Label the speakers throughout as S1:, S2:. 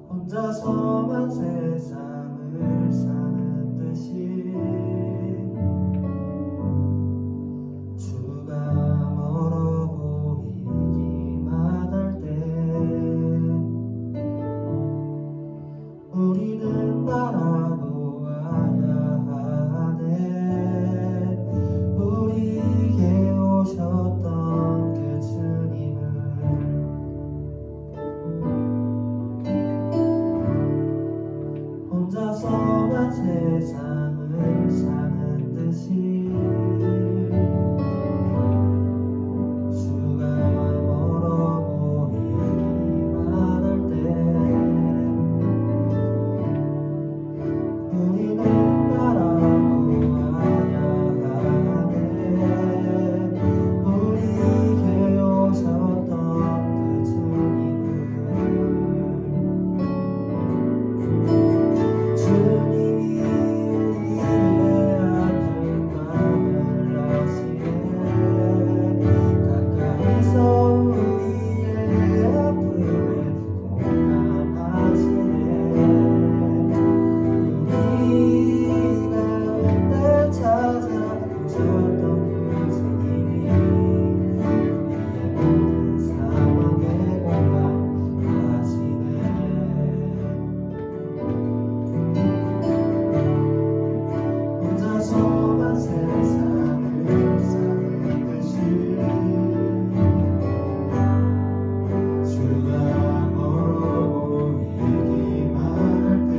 S1: 혼자서만 세상을 사는 듯이 주가 멀어 보이기만 할 때 우리는 바라보아야 하네. 우리에게 오셨던 그 주님을 혼자서만 세상을 사는 듯이 주가 멀어 보이기만 할 때 우리는 바라보아야 하네. 우리에게 오셨던 그 주님을 주님이 우리의 아픈 마음을 아시네. 가까이서 우리의 아픔에 공감하시네. 우리가 그때 찾아오셨던 그 주님이 우리의 모든 상황에 공감하시네. 혼자서만 세상을 사는 듯이 주가 멀어 보이기만 할 때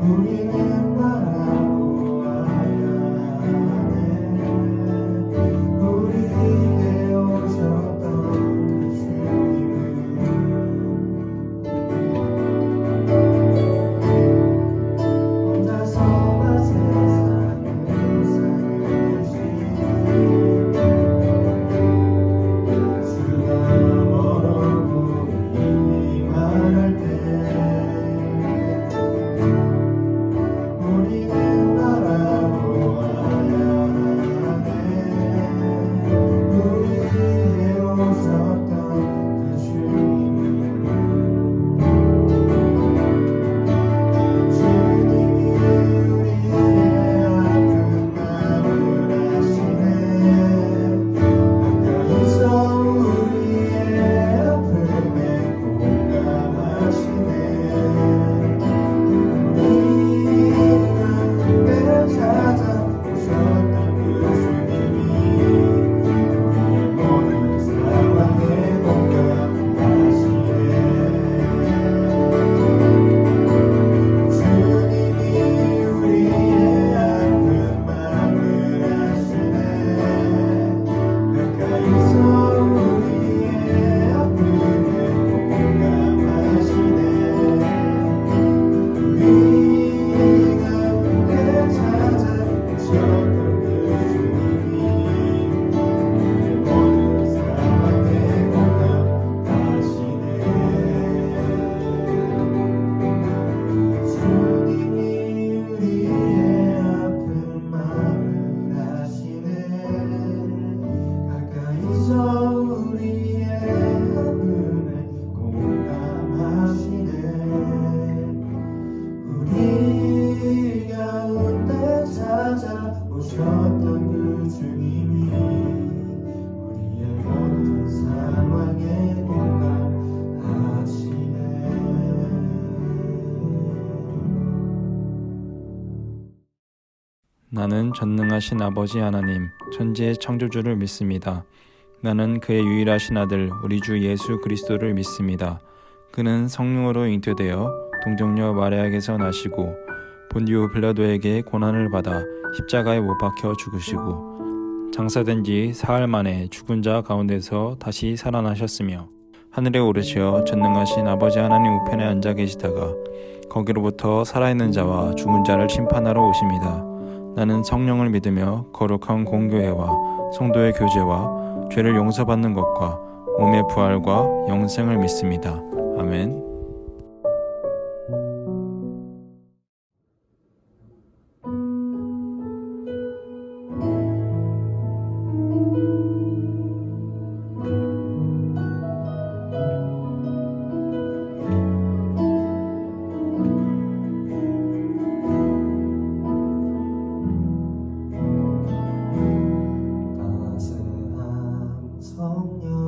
S1: 우리는 바라보아야 하네. 우리에게 오셨던 그 주님을 혼자서만 세상을 사는 듯이 주가 멀어 보이기만 할 때
S2: 나는 전능하신 아버지 하나님, 천지의 창조주를 믿습니다. 나는 그의 유일하신 아들, 우리 주 예수 그리스도를 믿습니다. 그는 성령으로 잉태되어 동정녀 마리아에게서 나시고 본디오 빌라도에게 고난을 받아 십자가에 못 박혀 죽으시고 장사된 지 사흘 만에 죽은 자 가운데서 다시 살아나셨으며 하늘에 오르시어 전능하신 아버지 하나님 우편에 앉아 계시다가 거기로부터 살아있는 자와 죽은 자를 심판하러 오십니다. 나는 성령을 믿으며 거룩한 공교회와 성도의 교제와 죄를 용서받는 것과 몸의 부활과 영생을 믿습니다. 아멘.
S1: 따스한 성령님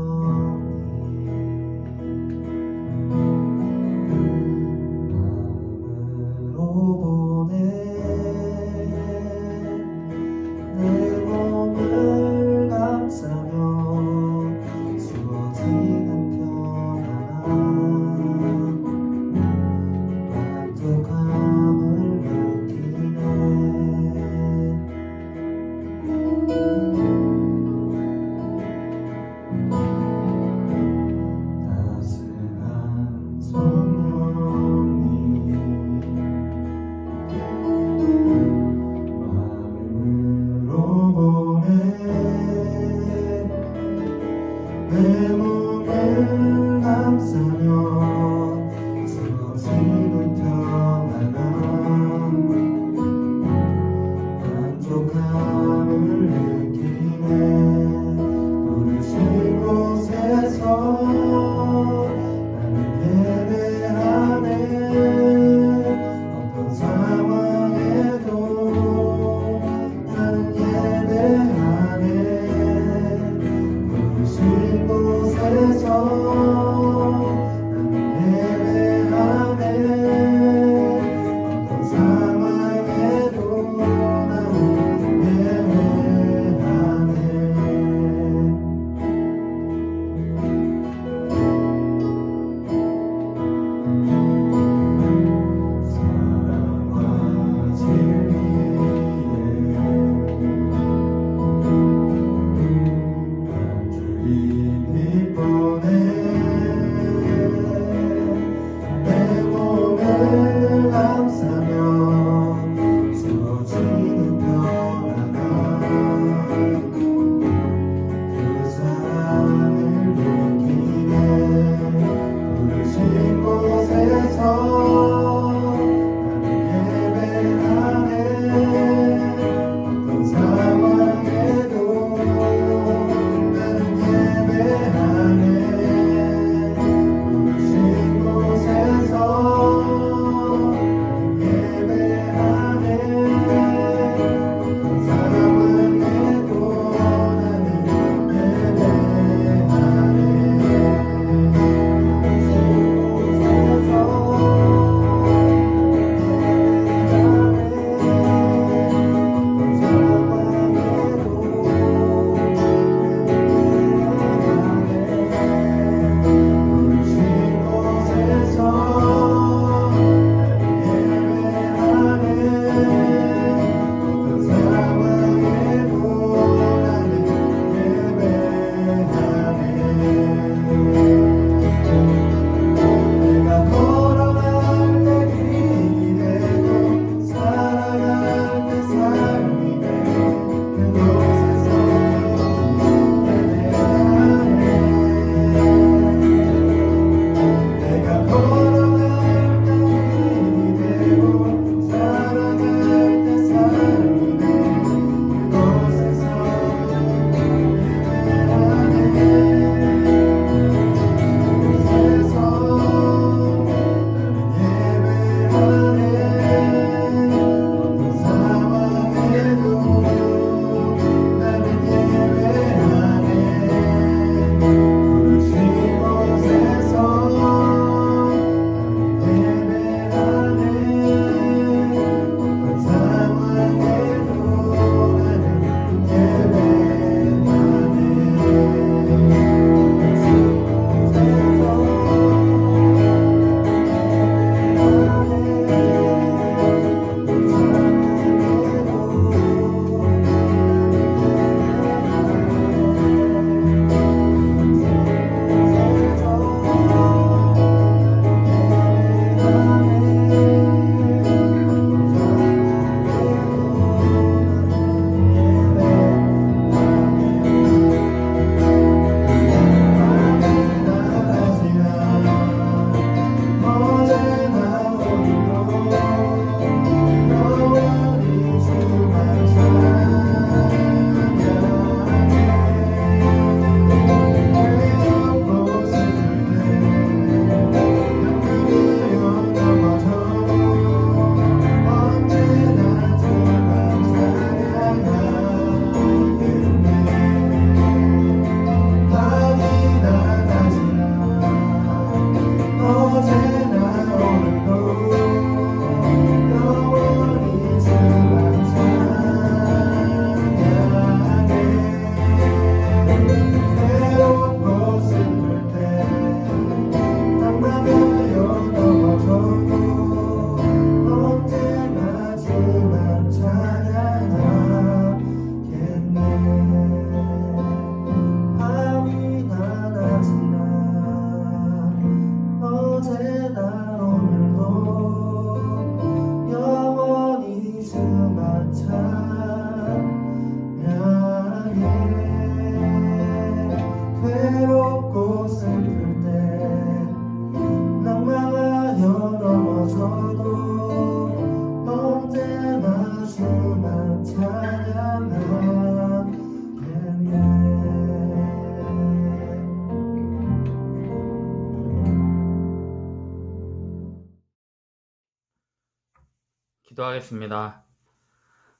S3: 기도하겠습니다.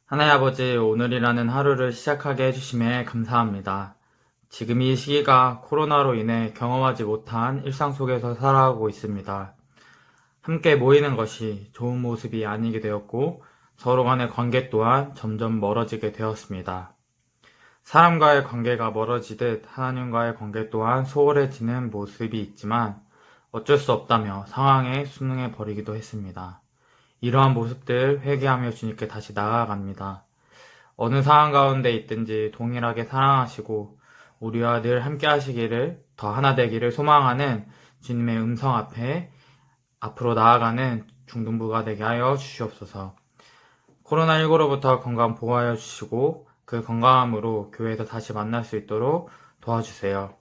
S3: 하나님 아버지, 오늘이라는 하루를 시작하게 해주심에 감사합니다. 지금 이 시기가 코로나로 인해 경험하지 못한 일상 속에서 살아가고 있습니다. 함께 모이는 것이 좋은 모습이 아니게 되었고 서로 간의 관계 또한 점점 멀어지게 되었습니다. 사람과의 관계가 멀어지듯 하나님과의 관계 또한 소홀해지는 모습이 있지만 어쩔 수 없다며 상황에 순응해 버리기도 했습니다. 이러한 모습들 회개하며 주님께 다시 나아갑니다. 어느 상황 가운데 있든지 동일하게 사랑하시고 우리와 늘 함께 하시기를, 더 하나 되기를 소망하는 주님의 음성 앞에 앞으로 나아가는 중등부가 되게 하여 주시옵소서. 코로나19로부터 건강 보호하여 주시고 그 건강함으로 교회에서 다시 만날 수 있도록 도와주세요.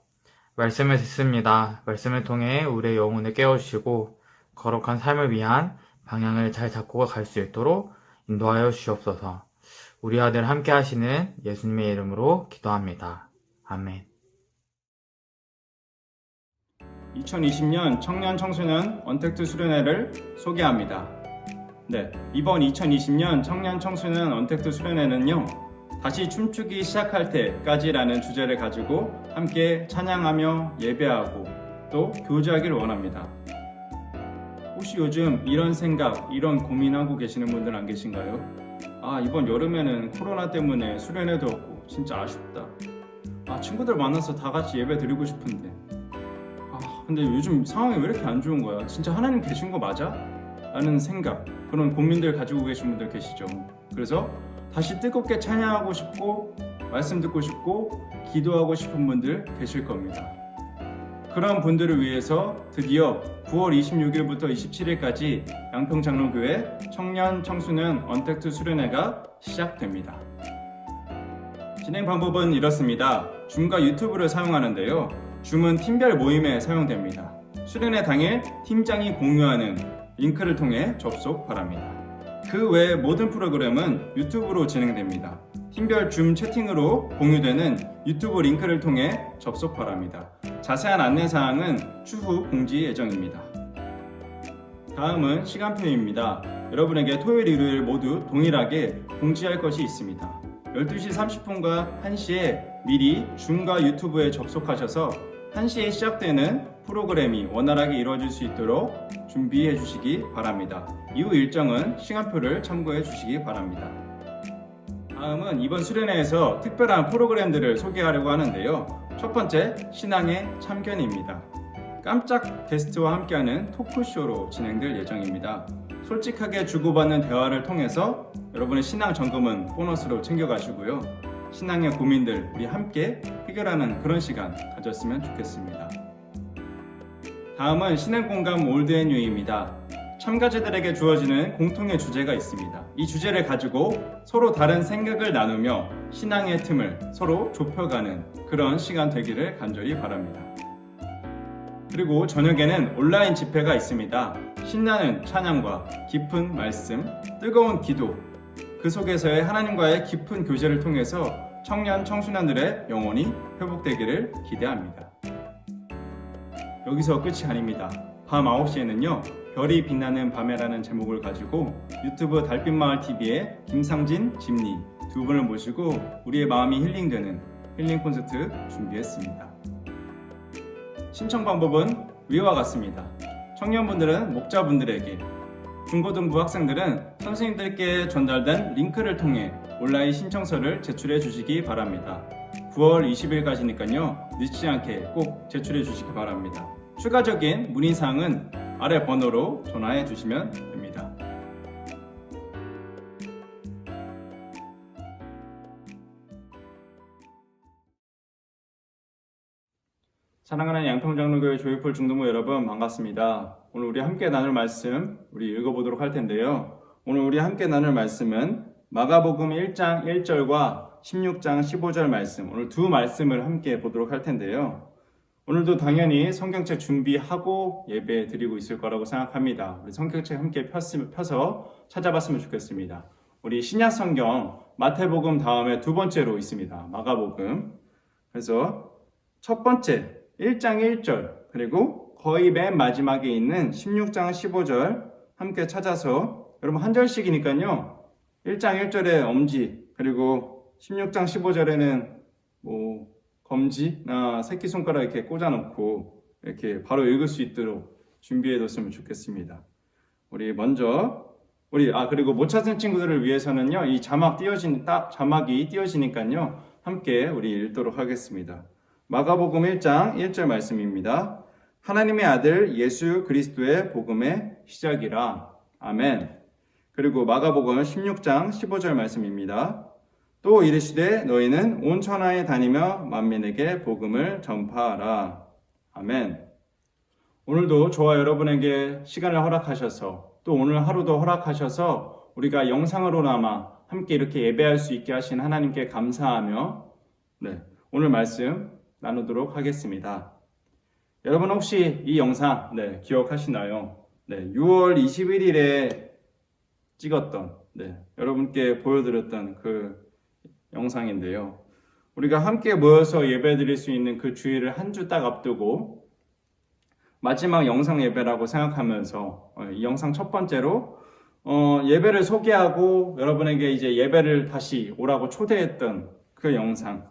S3: 말씀을 듣습니다. 말씀을 통해 우리의 영혼을 깨워주시고 거룩한 삶을 위한 방향을 잘 잡고 갈 수 있도록 인도하여 주시옵소서. 우리와 늘 함께 하시는 예수님의 이름으로 기도합니다. 아멘.
S2: 2020년 청년 청소년 언택트 수련회를 소개합니다. 네, 이번 2020년 청년 청소년 언택트 수련회는요, 다시 춤추기 시작할 때까지라는 주제를 가지고 함께 찬양하며 예배하고 또 교제하기를 원합니다. 혹시 요즘 이런 생각, 이런 고민하고 계시는 분들 안 계신가요? 이번 여름에는 코로나 때문에 수련회도 없고 진짜 아쉽다. 친구들 만나서 다 같이 예배 드리고 싶은데 근데 요즘 상황이 왜 이렇게 안 좋은 거야? 진짜 하나님 계신 거 맞아? 라는 생각, 그런 고민들 가지고 계신 분들 계시죠. 그래서 다시 뜨겁게 찬양하고 싶고 말씀 듣고 싶고 기도하고 싶은 분들 계실 겁니다. 그런 분들을 위해서 드디어 9월 26일부터 27일까지 양평장로교회 청년 청소년 언택트 수련회가 시작됩니다. 진행 방법은 이렇습니다. 줌과 유튜브를 사용하는데요. 줌은 팀별 모임에 사용됩니다. 수련회 당일 팀장이 공유하는 링크를 통해 접속 바랍니다. 그 외 모든 프로그램은 유튜브로 진행됩니다. 팀별 줌 채팅으로 공유되는 유튜브 링크를 통해 접속 바랍니다. 자세한 안내사항은 추후 공지 예정입니다. 다음은 시간표입니다. 여러분에게 토요일, 일요일 모두 동일하게 공지할 것이 있습니다. 12시 30분과 1시에 미리 줌과 유튜브에 접속하셔서 1시에 시작되는 프로그램이 원활하게 이루어질 수 있도록 준비해 주시기 바랍니다. 이후 일정은 시간표를 참고해 주시기 바랍니다. 다음은 이번 수련회에서 특별한 프로그램들을 소개하려고 하는데요. 첫 번째, 신앙의 참견입니다. 깜짝 게스트와 함께하는 토크쇼로 진행될 예정입니다. 솔직하게 주고받는 대화를 통해서 여러분의 신앙 점검은 보너스로 챙겨가시고요. 신앙의 고민들 우리 함께 해결하는 그런 시간 가졌으면 좋겠습니다. 다음은 신앙공감 올드앤뉴입니다. 참가자들에게 주어지는 공통의 주제가 있습니다. 이 주제를 가지고 서로 다른 생각을 나누며 신앙의 틈을 서로 좁혀가는 그런 시간 되기를 간절히 바랍니다. 그리고 저녁에는 온라인 집회가 있습니다. 신나는 찬양과 깊은 말씀, 뜨거운 기도, 그 속에서의 하나님과의 깊은 교제를 통해서 청년 청소년들의 영혼이 회복되기를 기대합니다. 여기서 끝이 아닙니다. 밤 9시에는요. 별이 빛나는 밤에라는 제목을 가지고 유튜브 달빛마을TV의 김상진, 진리 두 분을 모시고 우리의 마음이 힐링되는 힐링 콘서트 준비했습니다. 신청 방법은 위와 같습니다. 청년분들은 목자분들에게, 중고등부 학생들은 선생님들께 전달된 링크를 통해 온라인 신청서를 제출해 주시기 바랍니다. 9월 20일까지니까요. 늦지 않게 꼭 제출해 주시기 바랍니다. 추가적인 문의사항은 아래 번호로 전화해 주시면 됩니다. 사랑하는 양평장로교회 조이풀 중등부 여러분 반갑습니다. 오늘 우리 함께 나눌 말씀 우리 읽어보도록 할 텐데요. 오늘 우리 함께 나눌 말씀은 마가복음 1장 1절과 16장 15절 말씀, 오늘 두 말씀을 함께 보도록 할 텐데요. 오늘도 당연히 성경책 준비하고 예배 드리고 있을 거라고 생각합니다. 우리 성경책 함께 펴서 찾아봤으면 좋겠습니다. 우리 신약 성경 마태복음 다음에 두 번째로 있습니다. 마가복음. 그래서 첫 번째 1장 1절 그리고 거의 맨 마지막에 있는 16장 15절 함께 찾아서
S4: 여러분 한 절씩이니까요. 1장 1절에 엄지, 그리고 16장 15절에는 뭐 검지나 새끼손가락 이렇게 꽂아놓고 이렇게 바로 읽을 수 있도록 준비해뒀으면 좋겠습니다. 그리고 못 찾은 친구들을 위해서는요, 이 자막이 띄어지니까요, 함께 우리 읽도록 하겠습니다. 마가복음 1장 1절 말씀입니다. 하나님의 아들 예수 그리스도의 복음의 시작이라. 아멘. 그리고 마가복음 16장 15절 말씀입니다. 또 이르시되 너희는 온 천하에 다니며 만민에게 복음을 전파하라. 아멘. 오늘도 저와 여러분에게 시간을 허락하셔서 또 오늘 하루도 허락하셔서 우리가 영상으로나마 함께 이렇게 예배할 수 있게 하신 하나님께 감사하며 오늘 말씀 나누도록 하겠습니다. 여러분 혹시 이 영상 기억하시나요? 6월 21일에 찍었던 여러분께 보여드렸던 그 영상인데요. 우리가 함께 모여서 예배드릴 수 있는 그 주일을 한 주 딱 앞두고 마지막 영상 예배라고 생각하면서 이 영상 첫 번째로 예배를 소개하고 여러분에게 이제 예배를 다시 오라고 초대했던 그 영상.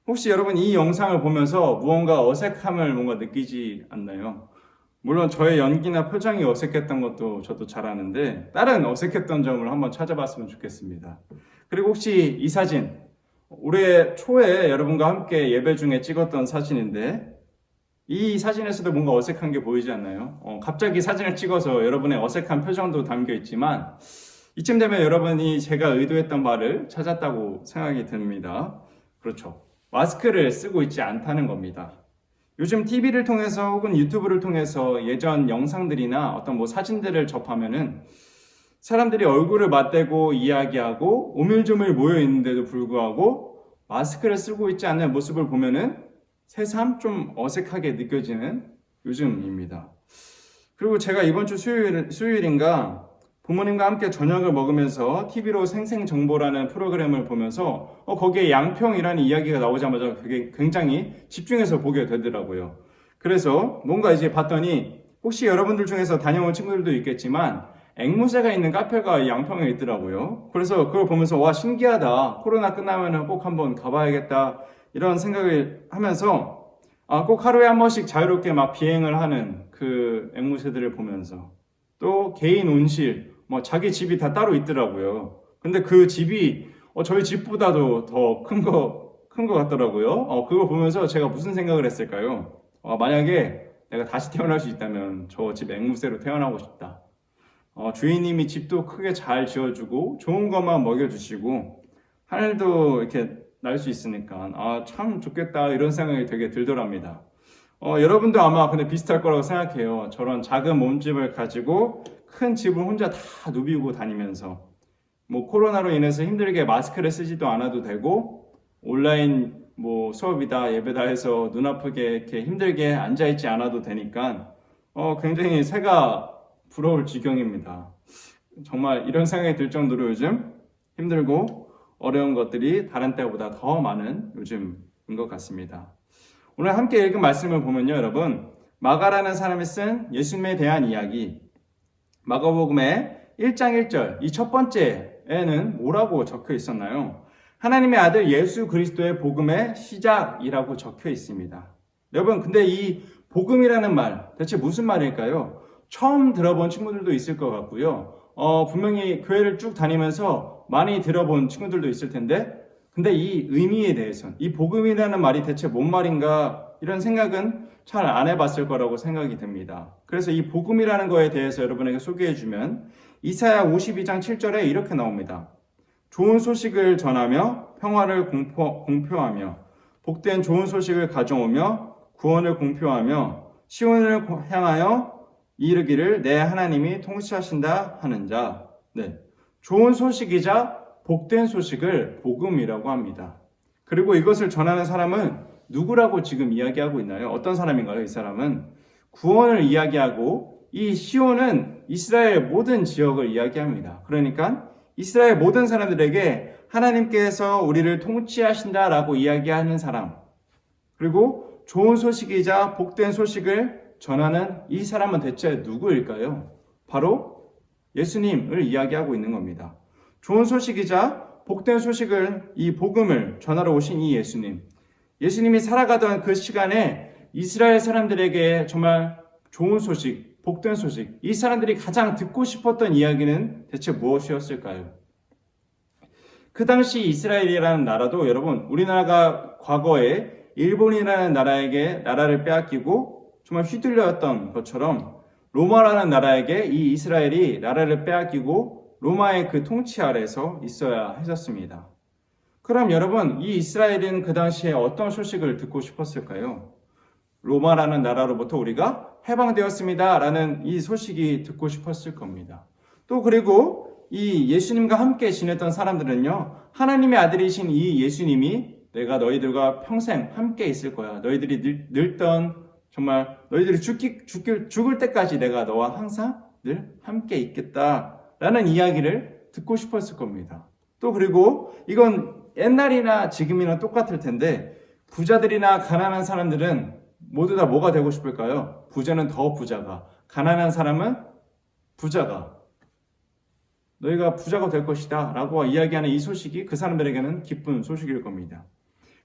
S4: 혹시 여러분 이 영상을 보면서 무언가 어색함을 뭔가 느끼지 않나요? 물론 저의 연기나 표정이 어색했던 것도 저도 잘 아는데 다른 어색했던 점을 한번 찾아봤으면 좋겠습니다. 그리고 혹시 이 사진 올해 초에 여러분과 함께 예배 중에 찍었던 사진인데 이 사진에서도 뭔가 어색한 게 보이지 않나요? 갑자기 사진을 찍어서 여러분의 어색한 표정도 담겨 있지만 이쯤 되면 여러분이 제가 의도했던 바를 찾았다고 생각이 듭니다. 그렇죠. 마스크를 쓰고 있지 않다는 겁니다. 요즘 TV를 통해서 혹은 유튜브를 통해서 예전 영상들이나 어떤 사진들을 접하면은 사람들이 얼굴을 맞대고 이야기하고 오밀조밀 모여 있는데도 불구하고 마스크를 쓰고 있지 않는 모습을 보면은 새삼 좀 어색하게 느껴지는 요즘입니다. 그리고 제가 이번 주 수요일인가 부모님과 함께 저녁을 먹으면서 TV로 생생정보라는 프로그램을 보면서 거기에 양평이라는 이야기가 나오자마자 그게 굉장히 집중해서 보게 되더라고요. 그래서 뭔가 이제 봤더니 혹시 여러분들 중에서 다녀온 친구들도 있겠지만 앵무새가 있는 카페가 양평에 있더라고요. 그래서 그걸 보면서 와 신기하다. 코로나 끝나면 꼭 한번 가봐야겠다. 이런 생각을 하면서 꼭 하루에 한 번씩 자유롭게 막 비행을 하는 그 앵무새들을 보면서 또 개인 온실, 자기 집이 다 따로 있더라고요. 근데 그 집이 저희 집보다도 더 큰 거 같더라고요. 그거 보면서 제가 무슨 생각을 했을까요? 만약에 내가 다시 태어날 수 있다면 저 집 앵무새로 태어나고 싶다. 주인님이 집도 크게 잘 지어주고 좋은 것만 먹여주시고 하늘도 이렇게 날 수 있으니까 참 좋겠다 이런 생각이 되게 들더랍니다. 여러분도 아마 근데 비슷할 거라고 생각해요. 저런 작은 몸집을 가지고 큰 집을 혼자 다 누비고 다니면서 코로나로 인해서 힘들게 마스크를 쓰지도 않아도 되고 온라인 수업이다 예배다 해서 눈 아프게 이렇게 힘들게 앉아있지 않아도 되니까 굉장히 새가 부러울 지경입니다. 정말 이런 생각이 들 정도로 요즘 힘들고 어려운 것들이 다른 때보다 더 많은 요즘인 것 같습니다. 오늘 함께 읽은 말씀을 보면요, 여러분 마가라는 사람이 쓴 예수님에 대한 이야기 마가복음의 1장 1절 이 첫 번째에는 뭐라고 적혀 있었나요? 하나님의 아들 예수 그리스도의 복음의 시작이라고 적혀 있습니다. 여러분 근데 이 복음이라는 말 대체 무슨 말일까요? 처음 들어본 친구들도 있을 것 같고요. 분명히 교회를 쭉 다니면서 많이 들어본 친구들도 있을 텐데 근데 이 의미에 대해서는 이 복음이라는 말이 대체 뭔 말인가 이런 생각은 잘 안 해봤을 거라고 생각이 듭니다. 그래서 이 복음이라는 거에 대해서 여러분에게 소개해주면 이사야 52장 7절에 이렇게 나옵니다. 좋은 소식을 전하며 평화를 공표하며 복된 좋은 소식을 가져오며 구원을 공표하며 시온을 향하여 이르기를 내 하나님이 통치하신다 하는 자. 좋은 소식이자 복된 소식을 복음이라고 합니다. 그리고 이것을 전하는 사람은 누구라고 지금 이야기하고 있나요? 어떤 사람인가요? 이 사람은 구원을 이야기하고 이 시온은 이스라엘 모든 지역을 이야기합니다. 그러니까 이스라엘 모든 사람들에게 하나님께서 우리를 통치하신다라고 이야기하는 사람 그리고 좋은 소식이자 복된 소식을 전하는 이 사람은 대체 누구일까요? 바로 예수님을 이야기하고 있는 겁니다. 좋은 소식이자 복된 소식을, 이 복음을 전하러 오신 이 예수님. 예수님이 살아가던 그 시간에 이스라엘 사람들에게 정말 좋은 소식, 복된 소식, 이 사람들이 가장 듣고 싶었던 이야기는 대체 무엇이었을까요? 그 당시 이스라엘이라는 나라도 여러분, 우리나라가 과거에 일본이라는 나라에게 나라를 빼앗기고 정말 휘둘렸던 것처럼 로마라는 나라에게 이 이스라엘이 나라를 빼앗기고 로마의 그 통치 아래서 있어야 했었습니다. 그럼 여러분, 이 이스라엘은 그 당시에 어떤 소식을 듣고 싶었을까요? 로마라는 나라로부터 우리가 해방되었습니다 라는 이 소식이 듣고 싶었을 겁니다. 또 그리고 이 예수님과 함께 지냈던 사람들은요, 하나님의 아들이신 이 예수님이 내가 너희들과 평생 함께 있을 거야. 너희들이 늙던, 정말 너희들이 죽을 때까지 내가 너와 항상 늘 함께 있겠다 라는 이야기를 듣고 싶었을 겁니다. 또 그리고 이건 옛날이나 지금이나 똑같을 텐데, 부자들이나 가난한 사람들은 모두 다 뭐가 되고 싶을까요? 부자는 더 부자가, 가난한 사람은 부자가, 너희가 부자가 될 것이다 라고 이야기하는 이 소식이 그 사람들에게는 기쁜 소식일 겁니다.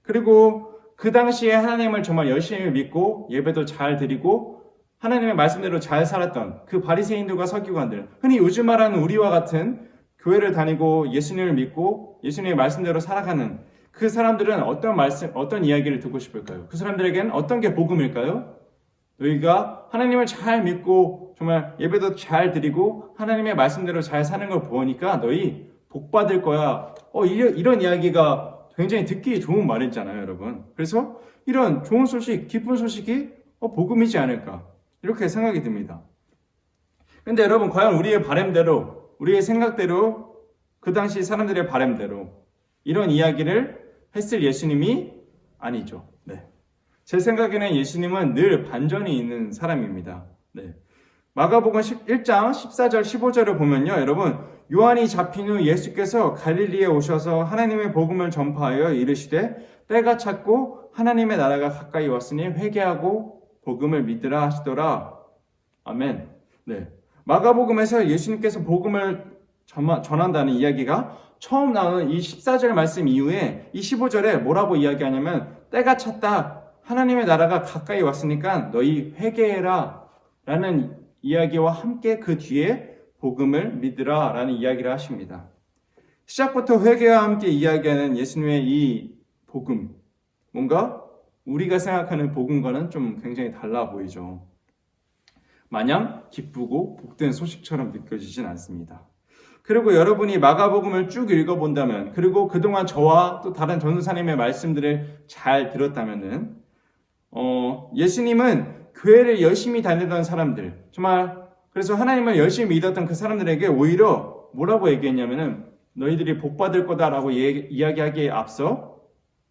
S4: 그리고 그 당시에 하나님을 정말 열심히 믿고 예배도 잘 드리고 하나님의 말씀대로 잘 살았던 그 바리새인들과 서기관들, 흔히 요즘 말하는 우리와 같은 교회를 다니고 예수님을 믿고 예수님의 말씀대로 살아가는 그 사람들은 어떤 이야기를 듣고 싶을까요? 그 사람들에게는 어떤 게 복음일까요? 너희가 하나님을 잘 믿고 정말 예배도 잘 드리고 하나님의 말씀대로 잘 사는 걸 보니까 너희 복 받을 거야. 이런 이야기가 굉장히 듣기 좋은 말이잖아요, 여러분. 그래서 이런 좋은 소식, 기쁜 소식이 복음이지 않을까 이렇게 생각이 듭니다. 근데 여러분, 과연 우리의 바람대로, 우리의 생각대로, 그 당시 사람들의 바람대로 이런 이야기를 했을 예수님이 아니죠. 네. 제 생각에는 예수님은 늘 반전이 있는 사람입니다. 네. 마가복음 1장 14절 15절을 보면요, 여러분, 요한이 잡힌 후 예수께서 갈릴리에 오셔서 하나님의 복음을 전파하여 이르시되 때가 찼고 하나님의 나라가 가까이 왔으니 회개하고 복음을 믿으라 하시더라. 아멘. 네. 마가복음에서 예수님께서 복음을 전한다는 이야기가 처음 나오는 이 14절 말씀 이후에 이 15절에 뭐라고 이야기하냐면, 때가 찼다, 하나님의 나라가 가까이 왔으니까 너희 회개해라 라는 이야기와 함께 그 뒤에 복음을 믿으라 라는 이야기를 하십니다. 시작부터 회개와 함께 이야기하는 예수님의 이 복음, 뭔가 우리가 생각하는 복음과는 좀 굉장히 달라 보이죠. 마냥 기쁘고 복된 소식처럼 느껴지진 않습니다. 그리고 여러분이 마가복음을 쭉 읽어본다면, 그리고 그동안 저와 또 다른 전도사님의 말씀들을 잘 들었다면은, 예수님은 교회를 열심히 다니던 사람들, 정말 그래서 하나님을 열심히 믿었던 그 사람들에게 오히려 뭐라고 얘기했냐면은, 너희들이 복 받을 거다라고 이야기하기에 앞서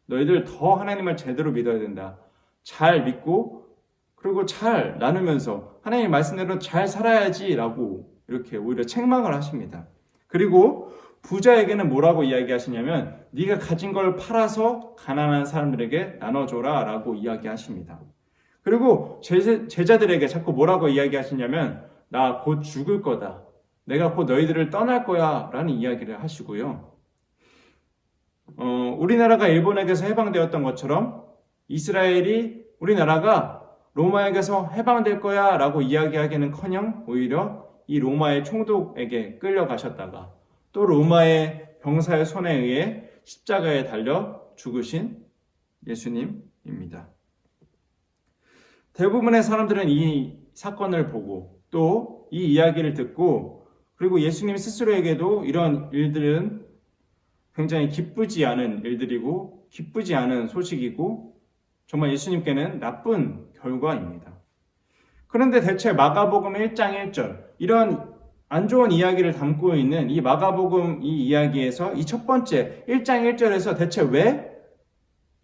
S4: 너희들 더 하나님을 제대로 믿어야 된다. 잘 믿고 그리고 잘 나누면서 하나님의 말씀대로 잘 살아야지라고 이렇게 오히려 책망을 하십니다. 그리고 부자에게는 뭐라고 이야기하시냐면, 네가 가진 걸 팔아서 가난한 사람들에게 나눠줘라 라고 이야기하십니다. 그리고 제자들에게 자꾸 뭐라고 이야기하시냐면, 나 곧 죽을 거다, 내가 곧 너희들을 떠날 거야 라는 이야기를 하시고요. 우리나라가 일본에게서 해방되었던 것처럼 이스라엘이 우리나라가 로마에게서 해방될 거야 라고 이야기하기는커녕 오히려 이 로마의 총독에게 끌려가셨다가 또 로마의 병사의 손에 의해 십자가에 달려 죽으신 예수님입니다. 대부분의 사람들은 이 사건을 보고 또 이 이야기를 듣고, 그리고 예수님 스스로에게도 이런 일들은 굉장히 기쁘지 않은 일들이고 기쁘지 않은 소식이고 정말 예수님께는 나쁜 결과입니다. 그런데 대체 마가복음 1장 1절, 이런 안 좋은 이야기를 담고 있는 이 마가복음 이 이야기에서 이 첫 번째 1장 1절에서 대체 왜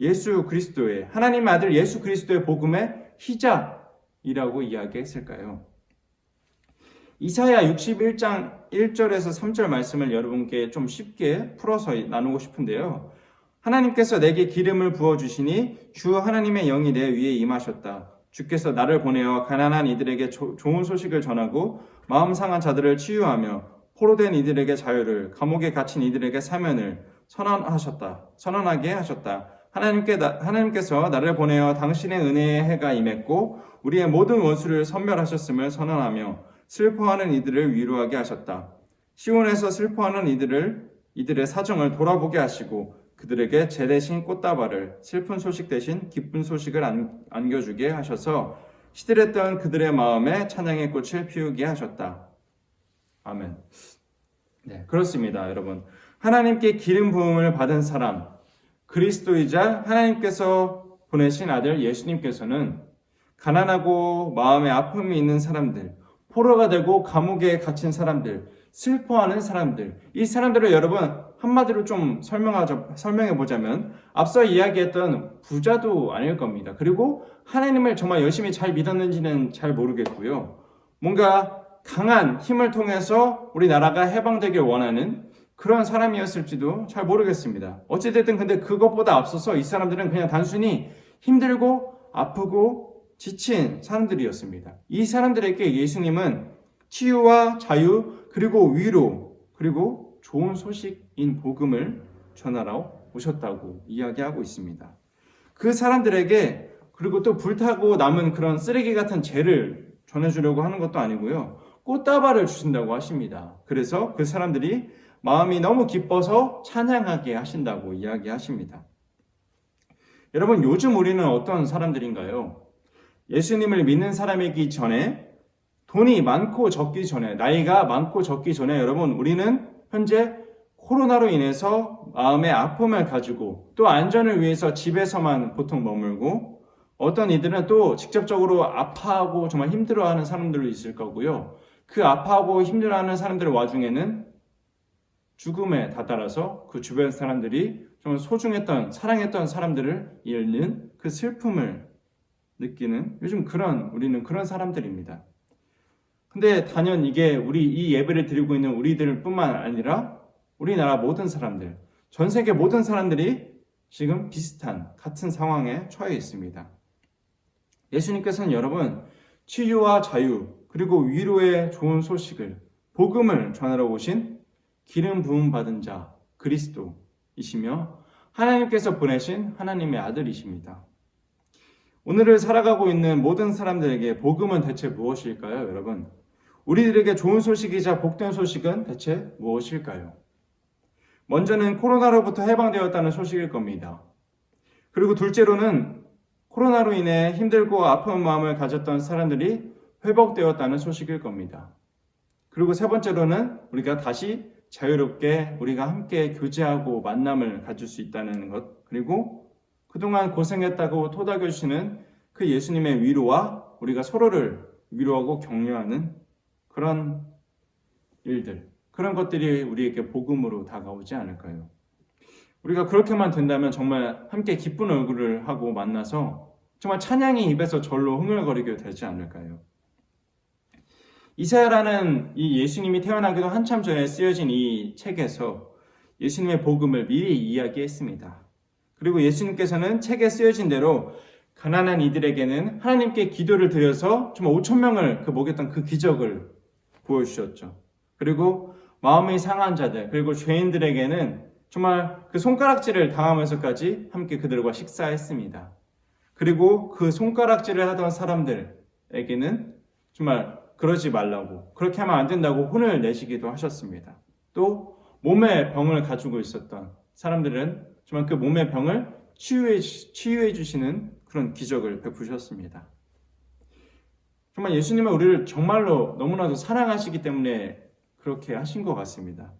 S4: 예수 그리스도의, 하나님의 아들 예수 그리스도의 복음의 희작이라고 이야기했을까요? 이사야 61장 1절에서 3절 말씀을 여러분께 좀 쉽게 풀어서 나누고 싶은데요. 하나님께서 내게 기름을 부어주시니 주 하나님의 영이 내 위에 임하셨다. 주께서 나를 보내어 가난한 이들에게 좋은 소식을 전하고 마음 상한 자들을 치유하며 포로된 이들에게 자유를, 감옥에 갇힌 이들에게 사면을 선언하게 하셨다. 하나님께서 나를 보내어 당신의 은혜의 해가 임했고 우리의 모든 원수를 섬멸하셨음을 선언하며 슬퍼하는 이들을 위로하게 하셨다. 시온에서 슬퍼하는 이들의 사정을 돌아보게 하시고 그들에게 재 대신 꽃다발을, 슬픈 소식 대신 기쁜 소식을 안겨주게 하셔서 시들했던 그들의 마음에 찬양의 꽃을 피우게 하셨다. 아멘. 네, 그렇습니다, 여러분. 하나님께 기름 부음을 받은 사람, 그리스도이자 하나님께서 보내신 아들 예수님께서는 가난하고 마음에 아픔이 있는 사람들, 포로가 되고 감옥에 갇힌 사람들, 슬퍼하는 사람들, 이 사람들을 여러분 한마디로 좀 설명해 보자면 앞서 이야기했던 부자도 아닐 겁니다. 그리고 하나님을 정말 열심히 잘 믿었는지는 잘 모르겠고요. 뭔가 강한 힘을 통해서 우리나라가 해방되길 원하는 그런 사람이었을지도 잘 모르겠습니다. 어찌됐든 근데 그것보다 앞서서 이 사람들은 그냥 단순히 힘들고 아프고 지친 사람들이었습니다. 이 사람들에게 예수님은 치유와 자유 그리고 위로 그리고 좋은 소식인 복음을 전하러 오셨다고 이야기하고 있습니다. 그 사람들에게 그리고 또 불타고 남은 그런 쓰레기 같은 죄를 전해주려고 하는 것도 아니고요. 꽃다발을 주신다고 하십니다. 그래서 그 사람들이 마음이 너무 기뻐서 찬양하게 하신다고 이야기하십니다. 여러분, 요즘 우리는 어떤 사람들인가요? 예수님을 믿는 사람이기 전에, 돈이 많고 적기 전에, 나이가 많고 적기 전에 여러분, 우리는 현재 코로나로 인해서 마음의 아픔을 가지고 또 안전을 위해서 집에서만 보통 머물고 어떤 이들은 또 직접적으로 아파하고 정말 힘들어하는 사람들도 있을 거고요. 그 아파하고 힘들어하는 사람들 와중에는 죽음에 다다라서 그 주변 사람들이 정말 소중했던, 사랑했던 사람들을 잃는 그 슬픔을 느끼는 요즘 우리는 그런 사람들입니다. 근데 단연 이게 이 예배를 드리고 있는 우리들 뿐만 아니라 우리나라 모든 사람들, 전 세계 모든 사람들이 지금 같은 상황에 처해 있습니다. 예수님께서는 여러분, 치유와 자유, 그리고 위로의 좋은 소식을, 복음을 전하러 오신 기름 부음 받은 자, 그리스도이시며 하나님께서 보내신 하나님의 아들이십니다. 오늘을 살아가고 있는 모든 사람들에게 복음은 대체 무엇일까요, 여러분? 우리들에게 좋은 소식이자 복된 소식은 대체 무엇일까요? 먼저는 코로나로부터 해방되었다는 소식일 겁니다. 그리고 둘째로는 코로나로 인해 힘들고 아픈 마음을 가졌던 사람들이 회복되었다는 소식일 겁니다. 그리고 세 번째로는 우리가 다시 자유롭게 우리가 함께 교제하고 만남을 가질 수 있다는 것, 그리고 그동안 고생했다고 토닥여주시는 그 예수님의 위로와 우리가 서로를 위로하고 격려하는 그런 일들, 그런 것들이 우리에게 복음으로 다가오지 않을까요? 우리가 그렇게만 된다면 정말 함께 기쁜 얼굴을 하고 만나서 정말 찬양이 입에서 절로 흥얼거리게 되지 않을까요? 이사야라는 이 예수님이 태어나기도 한참 전에 쓰여진 이 책에서 예수님의 복음을 미리 이야기했습니다. 그리고 예수님께서는 책에 쓰여진 대로 가난한 이들에게는 하나님께 기도를 드려서 정말 5,000명을 먹였던 그 기적을 보여주셨죠. 그리고 마음이 상한 자들, 그리고 죄인들에게는 정말 그 손가락질을 당하면서까지 함께 그들과 식사했습니다. 그리고 그 손가락질을 하던 사람들에게는 정말 그러지 말라고, 그렇게 하면 안 된다고 혼을 내시기도 하셨습니다. 또 몸의 병을 가지고 있었던 사람들은 정말 그 몸의 병을 치유해 주시는 그런 기적을 베푸셨습니다. 정말 예수님은 우리를 정말로 너무나도 사랑하시기 때문에 그렇게 하신 것 같습니다.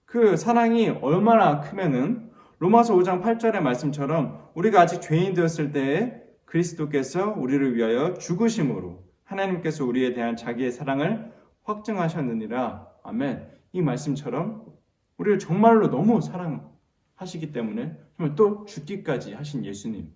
S4: 그 사랑이 얼마나 크면은 로마서 5장 8절의 말씀처럼 우리가 아직 죄인 되었을 때에 그리스도께서 우리를 위하여 죽으심으로 하나님께서 우리에 대한 자기의 사랑을 확증하셨느니라. 아멘. 이 말씀처럼 우리를 정말로 너무 사랑하시기 때문에 정말 또 죽기까지 하신 예수님.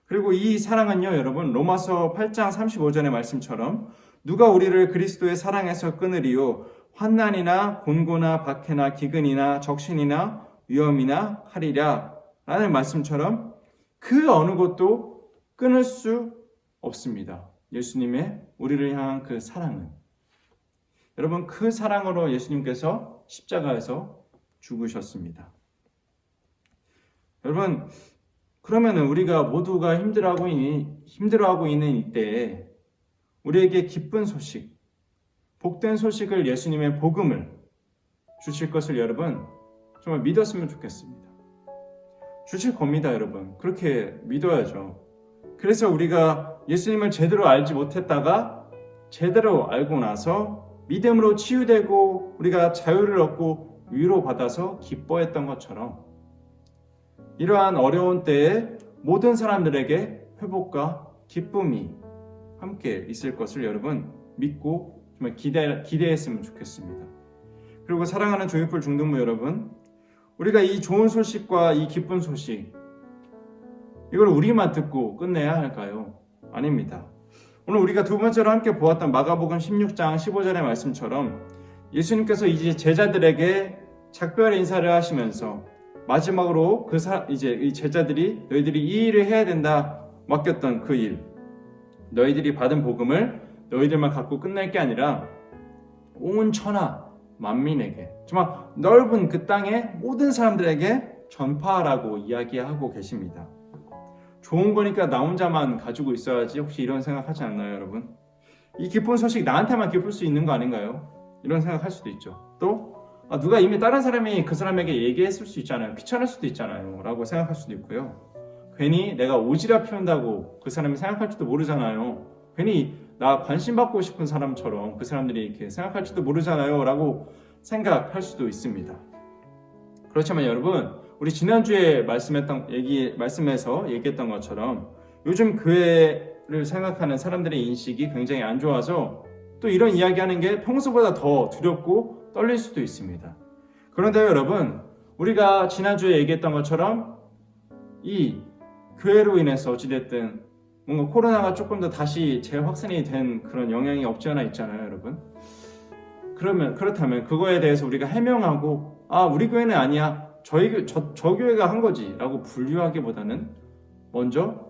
S4: 그리고 이 사랑은요, 여러분, 로마서 8장 35절의 말씀처럼 누가 우리를 그리스도의 사랑에서 끊으리요? 환난이나 곤고나 박해나 기근이나 적신이나 위험이나 칼이랴 라는 말씀처럼 그 어느 것도 끊을 수 없습니다. 예수님의 우리를 향한 그 사랑은. 여러분 그 사랑으로 예수님께서 십자가에서 죽으셨습니다. 여러분 그러면 우리가 모두가 힘들어하고 있는 이때에 우리에게 기쁜 소식, 복된 소식을 예수님의 복음을 주실 것을 여러분 정말 믿었으면 좋겠습니다. 주실 겁니다, 여러분. 그렇게 믿어야죠. 그래서 우리가 예수님을 제대로 알지 못했다가 제대로 알고 나서 믿음으로 치유되고 우리가 자유를 얻고 위로받아서 기뻐했던 것처럼 이러한 어려운 때에 모든 사람들에게 회복과 기쁨이 함께 있을 것을 여러분 믿고 정말 기대했으면 좋겠습니다. 그리고 사랑하는 조이풀 중등부 여러분, 우리가 이 좋은 소식과 이 기쁜 소식 이걸 우리만 듣고 끝내야 할까요? 아닙니다. 오늘 우리가 두 번째로 함께 보았던 마가복음 16장 15절의 말씀처럼 예수님께서 이제 제자들에게 작별 인사를 하시면서 마지막으로 이제 이 제자들이 너희들이 이 일을 해야 된다 맡겼던 그 일, 너희들이 받은 복음을 너희들만 갖고 끝낼 게 아니라 온 천하 만민에게 정말 넓은 그 땅의 모든 사람들에게 전파하라고 이야기하고 계십니다. 좋은 거니까 나 혼자만 가지고 있어야지 혹시 이런 생각하지 않나요, 여러분? 이 기쁜 소식 나한테만 기쁠 수 있는 거 아닌가요? 이런 생각할 수도 있죠. 또 누가 이미 다른 사람이 그 사람에게 얘기했을 수 있잖아요. 피처할 수도 있잖아요 라고 생각할 수도 있고요. 괜히 내가 오지랖 피운다고 그 사람이 생각할지도 모르잖아요. 괜히 나 관심 받고 싶은 사람처럼 그 사람들이 이렇게 생각할지도 모르잖아요 라고 생각할 수도 있습니다. 그렇지만 여러분, 우리 지난주에 말씀에서 얘기했던 것처럼 요즘 교회를 생각하는 사람들의 인식이 굉장히 안 좋아서 또 이런 이야기하는 게 평소보다 더 두렵고 떨릴 수도 있습니다. 그런데 여러분, 우리가 지난주에 얘기했던 것처럼 이 교회로 인해서 어찌됐든 뭔가 코로나가 조금 더 다시 재확산이 된 그런 영향이 없지 않아 있잖아요, 여러분. 그렇다면 그거에 대해서 우리가 해명하고 우리 교회는 아니야, 저 교회가 한 거지 라고 분류하기보다는 먼저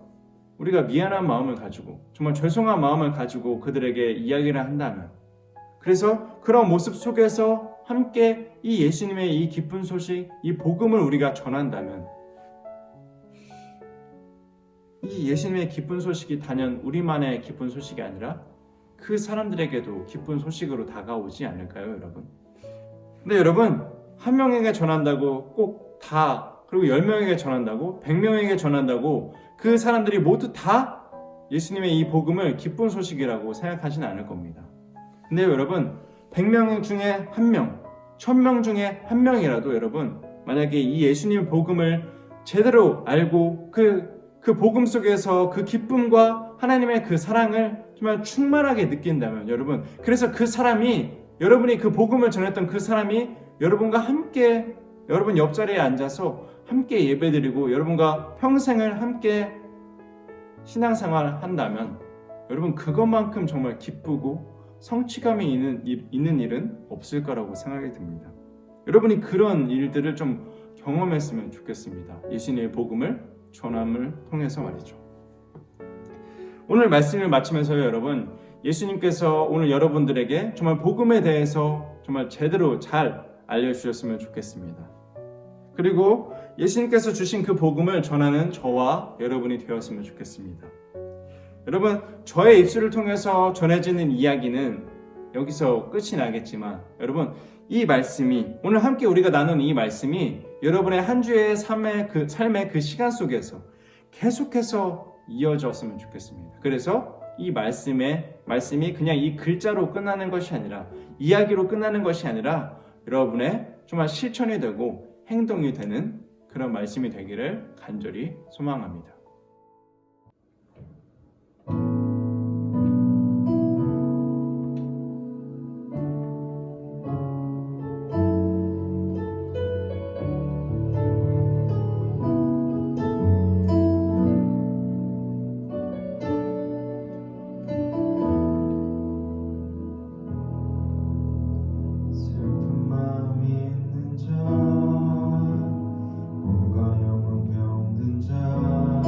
S4: 우리가 미안한 마음을 가지고 정말 죄송한 마음을 가지고 그들에게 이야기를 한다면, 그래서 그런 모습 속에서 함께 이 예수님의 이 기쁜 소식, 이 복음을 우리가 전한다면 이 예수님의 기쁜 소식이 단연 우리만의 기쁜 소식이 아니라 그 사람들에게도 기쁜 소식으로 다가오지 않을까요, 여러분? 근데 여러분, 한 명에게 전한다고 꼭 다, 그리고 10명에게 전한다고, 100명에게 전한다고 그 사람들이 모두 다 예수님의 이 복음을 기쁜 소식이라고 생각하지는 않을 겁니다. 근데 여러분, 100명 중에 1명, 1000명 중에 1명이라도 여러분, 만약에 이 예수님 복음을 제대로 알고 그 복음 속에서 그 기쁨과 하나님의 그 사랑을 정말 충만하게 느낀다면 여러분, 그래서 그 사람이, 여러분이 그 복음을 전했던 그 사람이 여러분과 함께, 여러분 옆자리에 앉아서 함께 예배드리고 여러분과 평생을 함께 신앙생활 한다면 여러분, 그것만큼 정말 기쁘고 성취감이 있는 일은 없을 거라고 생각이 듭니다. 여러분이 그런 일들을 좀 경험했으면 좋겠습니다. 예수님의 복음을 전함을 통해서 말이죠. 오늘 말씀을 마치면서요, 여러분, 예수님께서 오늘 여러분들에게 정말 복음에 대해서 정말 제대로 잘 알려주셨으면 좋겠습니다. 그리고 예수님께서 주신 그 복음을 전하는 저와 여러분이 되었으면 좋겠습니다. 여러분, 저의 입술을 통해서 전해지는 이야기는 여기서 끝이 나겠지만 여러분, 이 말씀이, 오늘 함께 우리가 나눈 이 말씀이 여러분의 한 주의 삶의 그 시간 속에서 계속해서 이어졌으면 좋겠습니다. 그래서 이 말씀이 그냥 이 글자로 끝나는 것이 아니라, 이야기로 끝나는 것이 아니라 여러분의 정말 실천이 되고 행동이 되는 그런 말씀이 되기를 간절히 소망합니다.
S1: 슬픈 마음이 있는 자, 몸과 영혼 병든 자,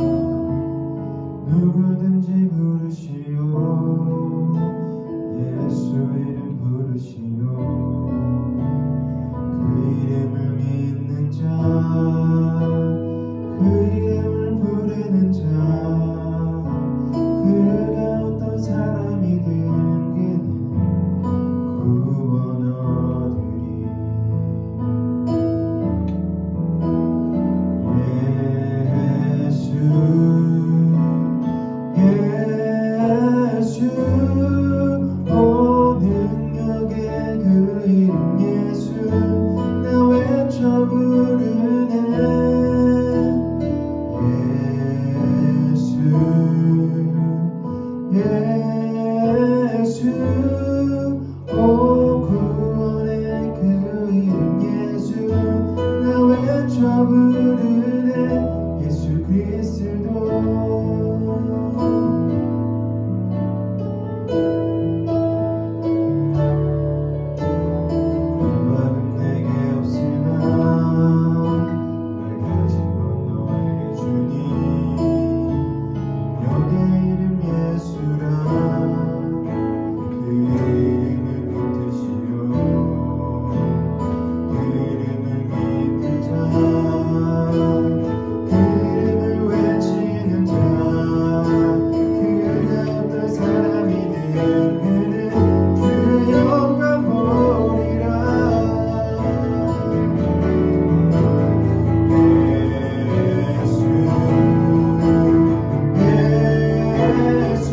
S1: 외쳐 부르네 예수 그리스도 영광은 내게 없으나 날 가진 건 너에게 주니 능력의 이름 예수라 그 이름을 믿으시오 그 이름을 믿는 자그 이름을 외치는 자그 어떤 사람이든 그는 주의 영광 보리라 예수 예수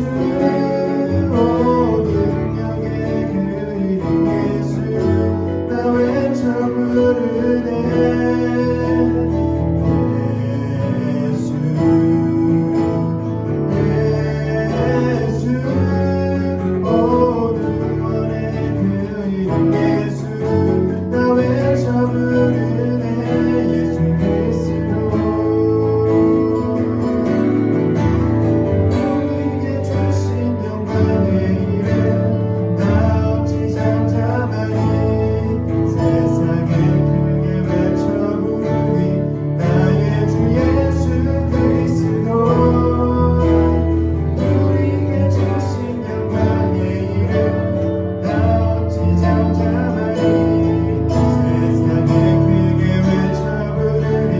S1: 오 능력의 그 이름 예수 나 외쳐 부르네 예수 예수 모든 원의 그 이름 예수 나 외쳐 부르네 예수 그리스도 우리에게 주신 영광의 이름 나 어찌 잠잠하니 세상에 크게 외쳐 부르니 나의 주 예수 그리스도 우리에게 주신 영광의 이름 나 어찌 잠잠하니 세상에 크게 외쳐 부르니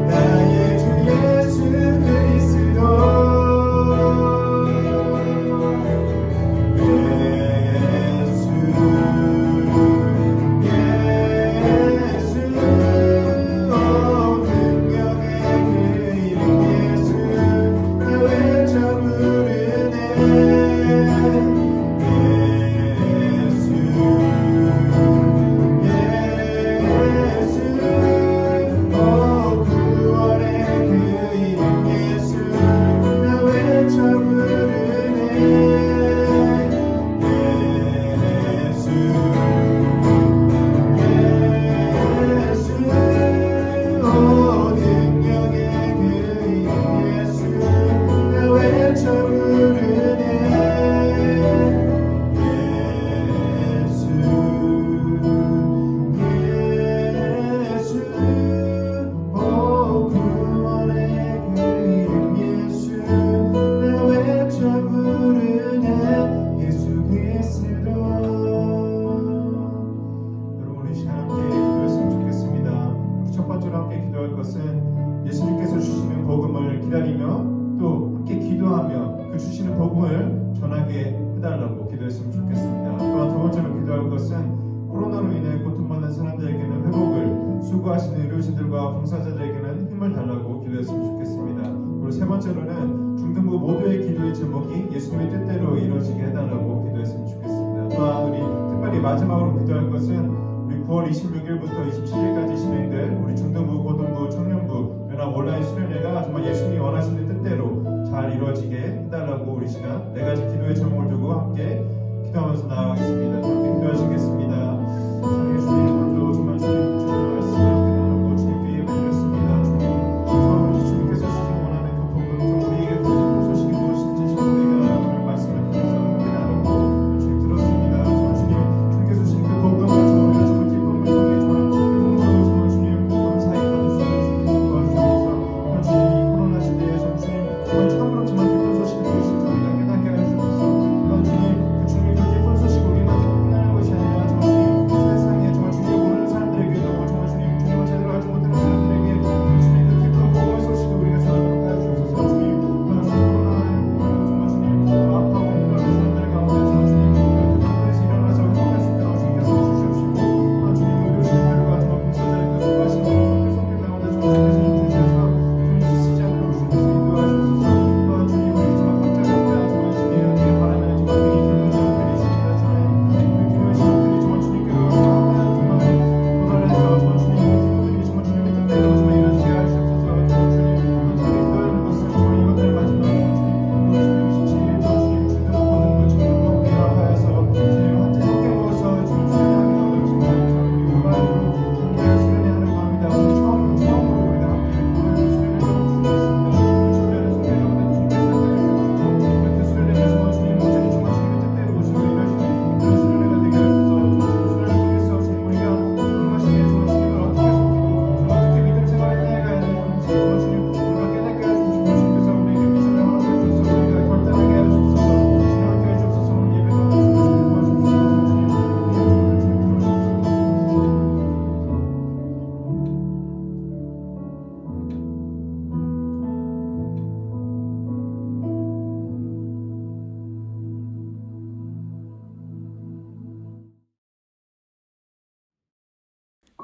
S1: 나의 주 예수 그리스도 예수 예수 오 능력의 그 이름 예수 나 외쳐 부르네 예수 예수 오 구원의 그 이름 예수 나 외쳐 부르네 예수 예수 오 능력의 그 이름 예수 나 외쳐 부르네 예수 예수 오 구원의 그 이름 예수 나 외쳐 부르네 예수 그리스도 여러분 우리 시간 함께 기도했으면 좋겠습니다. 우리 첫 번째로 함께 기도할 것은 예수님께서 주시는 복음을 기다리며 또 함께 기도하며 그 주시는 복음을 전하게 해달라고 기도했으면 좋겠습니다. 또한 두 번째로 기도할 것은 코로나로 인해 고통받는 사람들에게는 회복을 수고하시는 의료진들과 봉사자들에게는 힘을 달라고 기도했으면 좋겠습니다. 그리고 세 번째로는 중등부 모두의 기도의 제목이 예수님의 뜻대로 이루어지게 해달라고 기도했으면 좋겠습니다. 또한 우리 특별히 마지막으로 기도할 것은 우리 9월 26일부터 27일까지 진행될 우리 중등부, 고등부, 청년부 연합 온라인 수련회가 정말 예수님이 원하시는 뜻대로 잘 이루어지게 해달라고 우리 시간 네 가지 기도의 제목을 두고 함께 기도하면서 나아가겠습니다. 함께 기도하시겠습니다. 사랑해 주님, 오늘도 정말 주님 주의 말씀을 나누고 주님께 예배 드렸습니다. 주님, 처음으로 주님께서 주시기 원하는 그 복음, 또 우리에게 그 소식이 무엇인지 우리가 오늘 말씀을 통해서 함께 나누고 주님 들었습니다. 정말 주님, 주님께서 주신 그 복음을 우리가 정말 기쁨을 통해 정말 정말 주님 감사히 받으시고 주님께서 도와주셔서 정말 주님 이 코로나 시대에 정말 주님 정말 참으로 정말 기쁜 소식이 무엇인지 우리가 깨닫게 하여 주셔서 정말 주님 그 주님의 그 기쁜 소식 우리만 듣고 끝나는 것이 아니라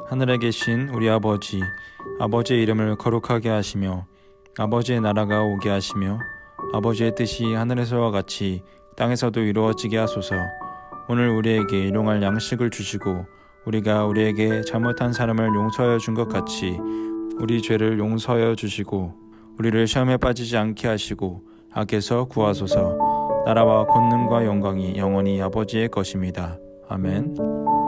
S2: 하늘에 계신 우리 아버지, 아버지의 이름을 거룩하게 하시며 아버지의 나라가 오게 하시며 아버지의 뜻이 하늘에서와 같이 땅에서도 이루어지게 하소서. 오늘 우리에게 일용할 양식을 주시고 우리가 우리에게 잘못한 사람을 용서하여 준 것 같이 우리 죄를 용서하여 주시고 우리를 시험에 빠지지 않게 하시고 악에서 구하소서. 나라와 권능과 영광이 영원히 아버지의 것입니다. 아멘.